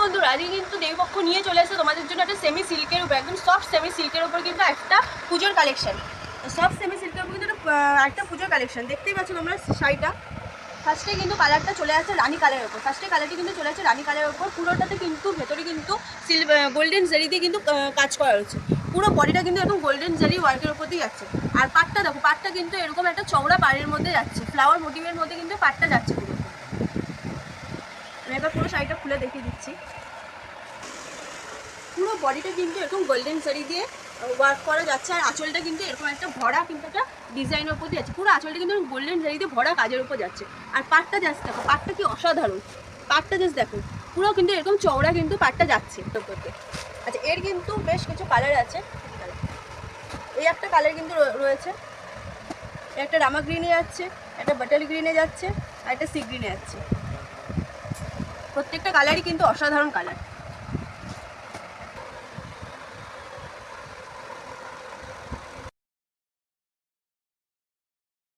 বন্ধুরা, আজকে কিন্তু দেবীপক্ষ নিয়ে চলে আসছে তোমাদের জন্য একটা সেমি সিল্কের উপর, একদম সফট সেমি সিল্কের উপর কিন্তু একটা পুজোর কালেকশন। সফট সেমি সিল্কের উপর কিন্তু একটা পুজোর কালেকশন। দেখতেই পাচ্ছ তোমরা শাড়িটা। ফার্স্টে কিন্তু কালারটা চলে আসছে রানী কালারের উপর। ফার্স্টে কালারটি কিন্তু চলে আসছে রানী কালারের উপর। পুরোটাতে কিন্তু ভেতরে কিন্তু গোল্ডেন জারি দিয়ে কিন্তু কাজ করা রয়েছে। পুরো বডিটা কিন্তু এরকম গোল্ডেন জারি ওয়ার্কের উপর দিয়ে যাচ্ছে। আর পাটটা দেখো, পাটটা কিন্তু এরকম একটা চওড়া পাড়ের মধ্যে যাচ্ছে, ফ্লাওয়ার মোটিভের মধ্যে কিন্তু পাটটা যাচ্ছে পুরো। আমি একবার পুরো শাড়িটা খুলে দেখিয়ে দিচ্ছি। পুরো বডিটা কিন্তু এরকম গোল্ডেন শাড়ি দিয়ে ওয়ার্ক করা যাচ্ছে। আর আঁচলটা কিন্তু এরকম একটা ভরা কিন্তু একটা ডিজাইনের উপর দিয়ে যাচ্ছে। পুরো আঁচলটা কিন্তু গোল্ডেন শাড়ি দিয়ে ভরা কাজের উপর যাচ্ছে। আর পাটটা যাচ্ছে দেখো, পাটটা কি অসাধারণ। পাটটা জাস্ট দেখো, পুরো কিন্তু এরকম চওড়া কিন্তু পাটটা যাচ্ছে করতে। আচ্ছা, এর কিন্তু বেশ কিছু কালার আছে। এই একটা কালার কিন্তু রয়েছে, একটা রামা গ্রিনে যাচ্ছে, একটা বাটার গ্রিনে যাচ্ছে, আর একটা সি গ্রিনে যাচ্ছে। প্রত্যেকটা কালারই কিন্তু অসাধারণ কালার।